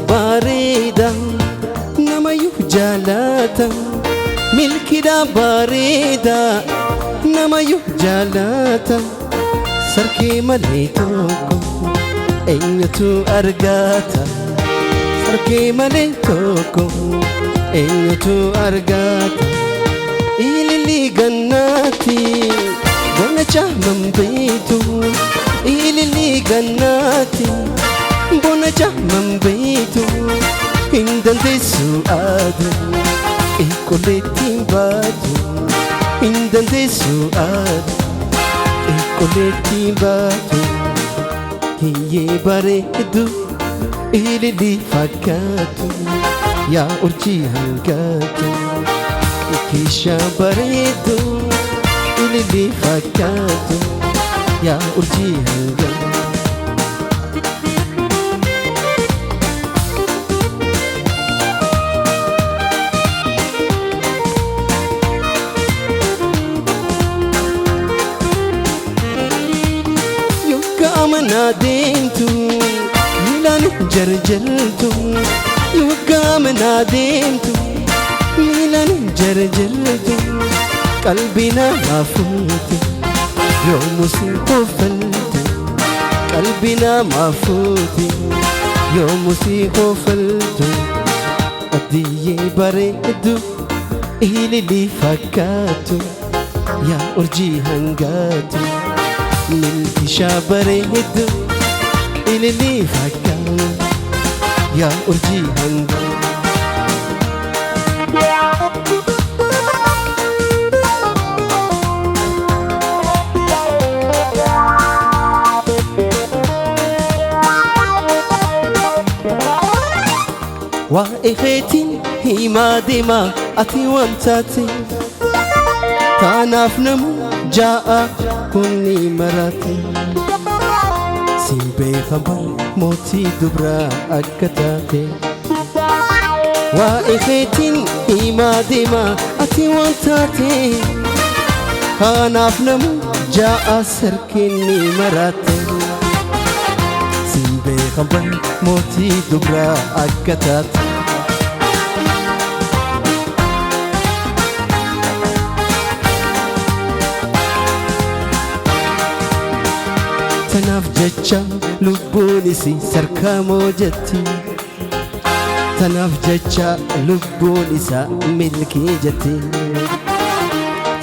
bareeda namayyuu jaalata milkidha bareeda namayyuu jaalata sarkee malee tokko eenyutu argata sarkee malee tokko eenyutu argata ilili gannati bonacha mambeetu ilili gannati bonacha mambeetu hindandeessu aadu eekoleettiin baatu hindandeessu aadu eekoleettiin baatu hiyyee bareedu ilili fakkaatu yaa urjii hangaatu keesha bareedu ilili fakkaatu yaa urjii hangaatu naadeentu miilaan jarjartu yookaan naadeentu miilaan jarjartu qalbii namaa fuute yoomuu si kofaltu qalbii namaa fuute yoomuu si kofaltu adiyyee bareedu ilili fakkaatu yaa urjii hangaatu milkisha bareedu ilili fakkaatu yaa urjii hangaatu waa'ee keetiin himaa deemaa ati wantaate taanaaf namu ja'a kunni marate siin beekama mootii dubraa akka taate waa'ee keetiin himaa deemaa ati wantaate taanaaf namu ja'a sarkinni marate siin beekama mootii dubraa akka taate tanaaf jecha lubbuun isii sarkamoo jetti tanaaf jecha lubbuun isaa milkii jetti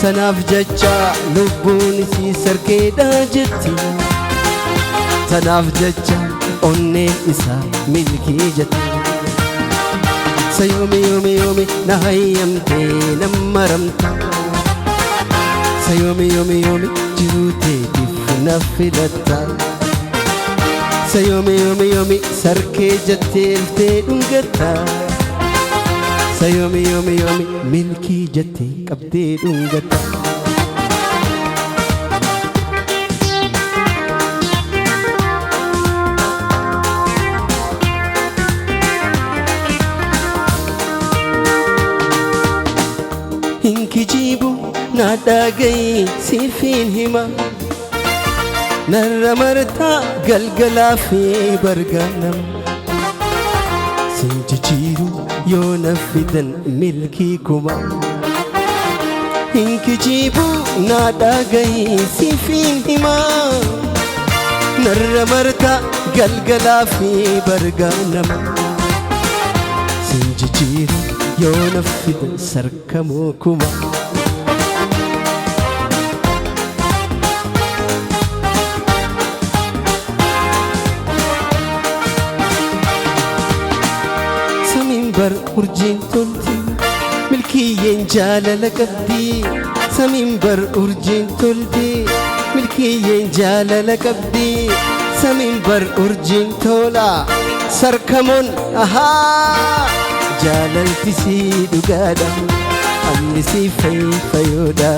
tanaaf jecha lubbuun isii sarkeedha jetti tanaaf jecha onneen isaa milkii jetti sayoomi yoomi yoomi na hayyamtee nammaramta sayoomi yoomi yoomi jiruuteetiif na filatta sayoomi yoomi yoomi sarkee jettee iltee dhungatta sayoomi yoomi yoomi milkii jettee qabdee dhungatta hinkijibu na dhagayi siifin hima narra martaa galgalaa fi bargaanam siin jijjiiru yoo na fidan milkii kuma hinkijibu na dhagayi siifin hima narra martaa galgalaa fi bargaanam siin jijjiiru yoo na fidan sarkamoo kuma bar urjiin tolti milkiyyeen jaalala qabdi samiin bar urjiin tolti milkiyyeen jaalala qabdi samiin bar urjiin tola sarkamoon ahaa jaalalti sii dhugaadha amni sii fayyoodha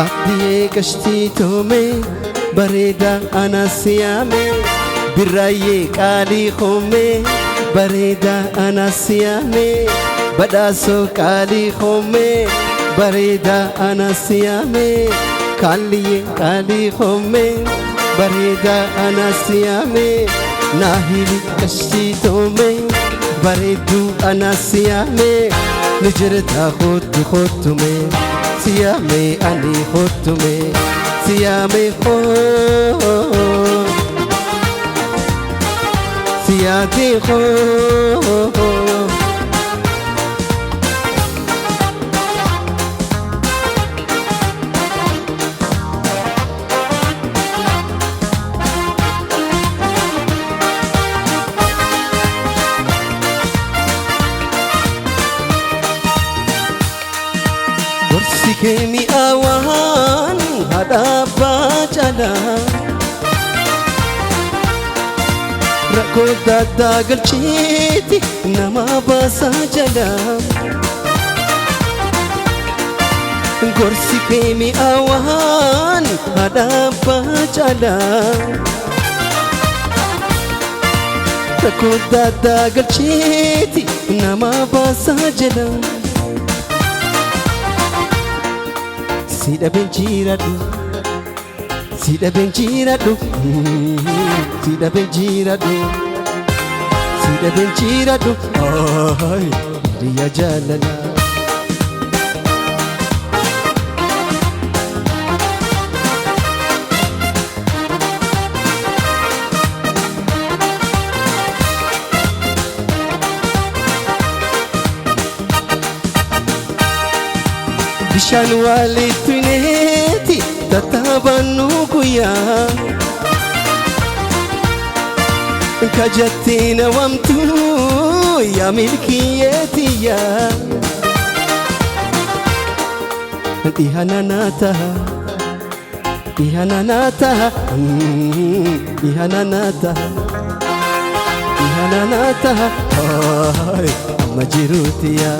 abdiyee qashtii toome bareeda anasiyame birraayee qaalii hoome bareeda anasiyame badhaasoo qaalii hoome bareeda anasiyame كالي كالي خمي بريدة أنا سيامي ناهيلي كشتي تومي بريدو أنا سيامي نجرت خدتمي سيامي أني خدتمي سيامي سيادي كيمي أوان هذا باجلا ركود دادا قلشيتي نما بساجلا قرسي كيمي أوان هذا باجلا ركود دادا قلشيتي نما بساجلا Sida benjiradu, sida benjiradu, sida benjiradu, sida benjiradu. Ay, dia jalala. Bishaan walitti neeti tattaabanu guyyaa kajatti nawamtu yaa milkiyyeetiyyaa dhihananaata dhihananaata dhihananaata dhihananaata amma jiruutiyaa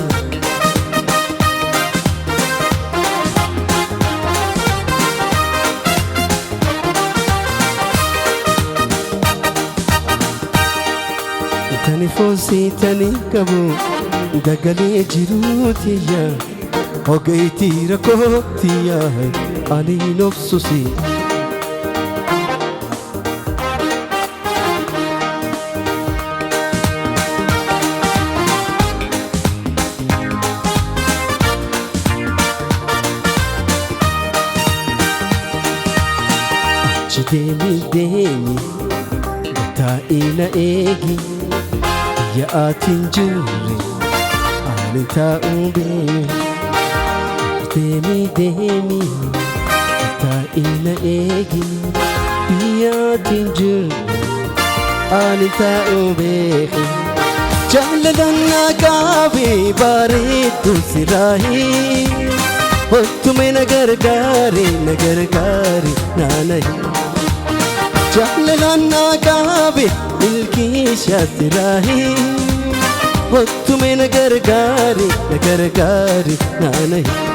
Tani fosi tani kabu dagali jiruutiya ogeyti rakotiya ani nofsusi Chidemi demi ta ina egi Ya atin juri ani taube demi ta ina egi Ya atin juri ani taube Jalalanna gavi baritu sirahi Hottume nagar gari nanahi Jalalanna gavi milki shatirahi Hottume nagar gari nanahi